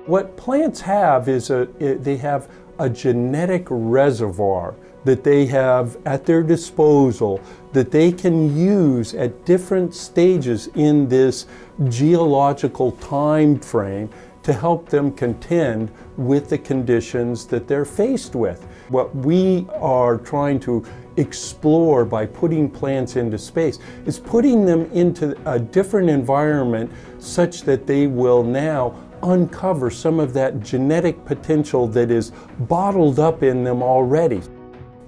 What plants have is they have a genetic reservoir that they have at their disposal that they can use at different stages in this geological time frame to help them contend with the conditions that they're faced with. What we are trying to explore by putting plants into space is putting them into a different environment such that they will now uncover some of that genetic potential that is bottled up in them already.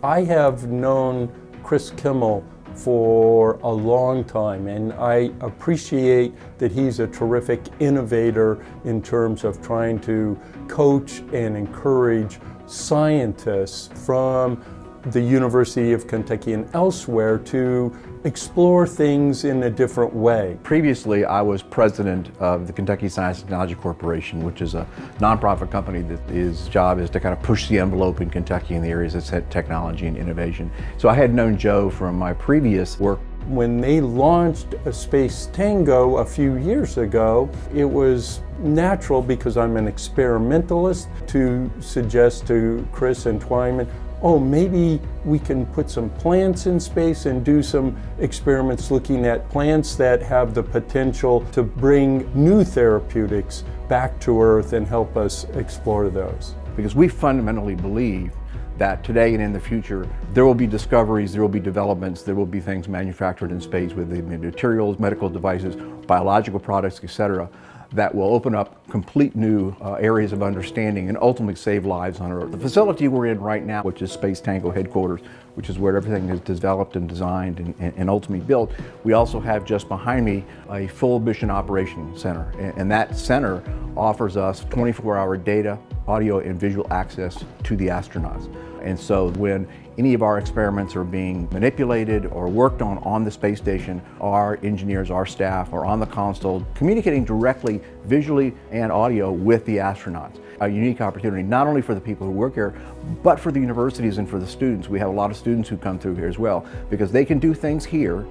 I have known Chris Kimmel for a long time, and I appreciate that he's a terrific innovator in terms of trying to coach and encourage scientists from the University of Kentucky and elsewhere to explore things in a different way. Previously, I was president of the Kentucky Science and Technology Corporation, which is a nonprofit company that its job is to kind of push the envelope in Kentucky in the areas of technology and innovation. So I had known Joe from my previous work. When they launched Space Tango a few years ago, it was natural, because I'm an experimentalist, to suggest to Chris and Twyman, oh, maybe we can put some plants in space and do some experiments looking at plants that have the potential to bring new therapeutics back to Earth and help us explore those. Because we fundamentally believe that today and in the future, there will be discoveries, there will be developments, there will be things manufactured in space with the materials, medical devices, biological products, etc., that will open up complete new areas of understanding and ultimately save lives on Earth. The facility we're in right now, which is Space Tango headquarters, which is where everything is developed and designed and ultimately built, we also have just behind me a full mission operations center. And that center offers us 24-hour data, audio, and visual access to the astronauts. And so when any of our experiments are being manipulated or worked on the space station, our engineers, our staff are on the console communicating directly, visually and audio with the astronauts. A unique opportunity not only for the people who work here, but for the universities and for the students. We have a lot of students who come through here as well, because they can do things here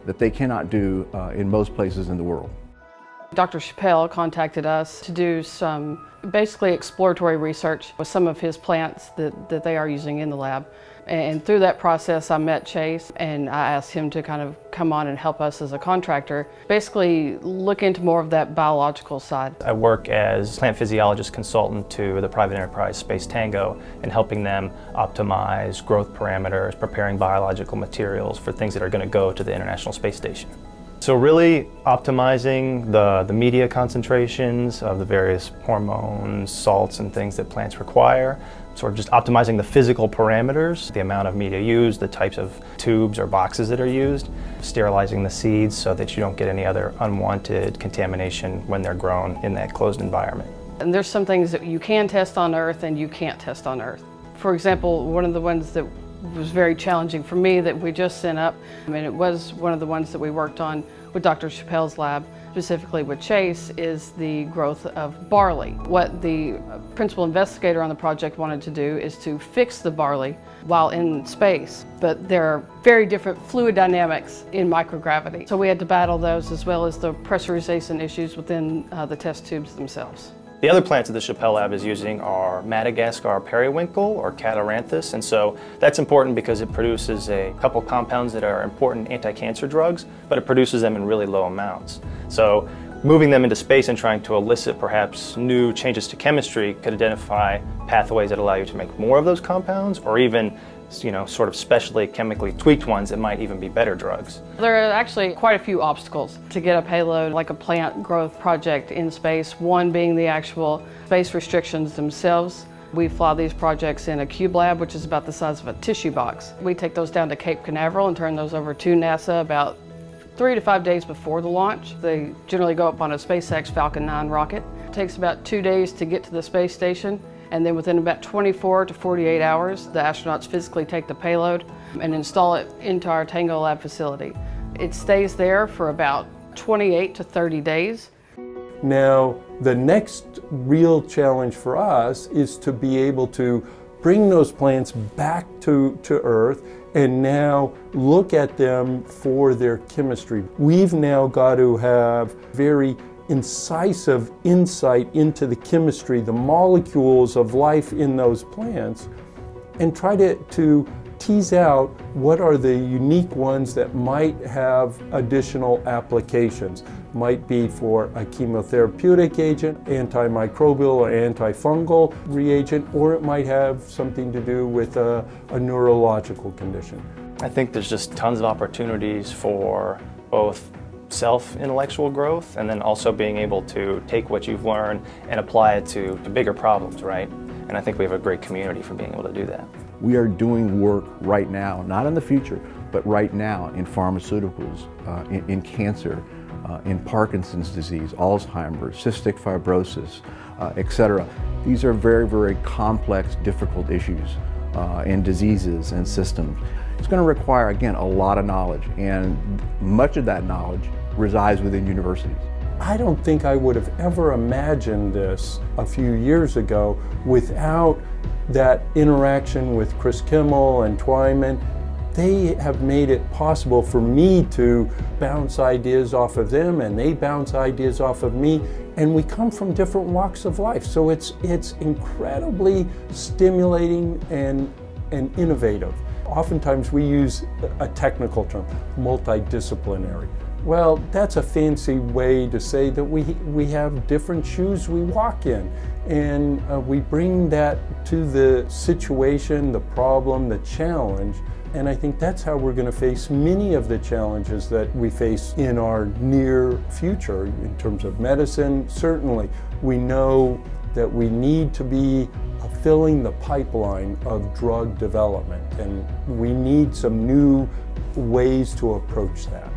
that they cannot do in most places in the world. Dr. Chappell contacted us to do some basically exploratory research with some of his plants that they are using in the lab. And through that process, I met Chase, and I asked him to kind of come on and help us as a contractor, basically look into more of that biological side. I work as plant physiologist consultant to the private enterprise Space Tango and helping them optimize growth parameters, preparing biological materials for things that are going to go to the International Space Station. So really optimizing the media concentrations of the various hormones, salts, and things that plants require. Sort of just optimizing the physical parameters, the amount of media used, the types of tubes or boxes that are used, sterilizing the seeds so that you don't get any other unwanted contamination when they're grown in that closed environment. And there's some things that you can test on Earth and you can't test on Earth. For example, one of the ones that was very challenging for me that we just sent up, and it was one of the ones that we worked on with Dr. Chappell's lab, specifically with Chase, is the growth of barley. What the principal investigator on the project wanted to do is to fix the barley while in space, but there are very different fluid dynamics in microgravity. So we had to battle those, as well as the pressurization issues within the test tubes themselves. The other plants that the Chappell Lab is using are Madagascar periwinkle or Catharanthus, and so that's important because it produces a couple compounds that are important anti-cancer drugs, but it produces them in really low amounts. So moving them into space and trying to elicit perhaps new changes to chemistry could identify pathways that allow you to make more of those compounds, or even sort of specially chemically tweaked ones that might even be better drugs. There are actually quite a few obstacles to get a payload like a plant growth project in space, one being the actual space restrictions themselves. We fly these projects in a cube lab, which is about the size of a tissue box. We take those down to Cape Canaveral and turn those over to NASA about 3 to 5 days before the launch. They generally go up on a SpaceX Falcon 9 rocket. It takes about 2 days to get to the space station, and then within about 24 to 48 hours, the astronauts physically take the payload and install it into our Tango Lab facility. It stays there for about 28 to 30 days. Now, the next real challenge for us is to be able to bring those plants back to Earth and now look at them for their chemistry. We've now got to have very incisive insight into the chemistry, the molecules of life in those plants, and try to tease out what are the unique ones that might have additional applications. Might be for a chemotherapeutic agent, antimicrobial or antifungal reagent, or it might have something to do with a neurological condition. I think there's just tons of opportunities for both self-intellectual growth and then also being able to take what you've learned and apply it to bigger problems, right? And I think we have a great community for being able to do that. We are doing work right now, not in the future, but right now in pharmaceuticals, in cancer, in Parkinson's disease, Alzheimer's, cystic fibrosis, etc. These are very, very complex, difficult issues and diseases and systems. It's going to require, again, a lot of knowledge, and much of that knowledge resides within universities. I don't think I would have ever imagined this a few years ago without that interaction with Chris Kimmel and Twyman. They have made it possible for me to bounce ideas off of them, and they bounce ideas off of me, and we come from different walks of life. So it's incredibly stimulating and innovative. Oftentimes we use a technical term, multidisciplinary. Well, that's a fancy way to say that we have different shoes we walk in, and we bring that to the situation, the problem, the challenge, and I think that's how we're going to face many of the challenges that we face in our near future in terms of medicine. Certainly, we know that we need to be filling the pipeline of drug development, and we need some new ways to approach that.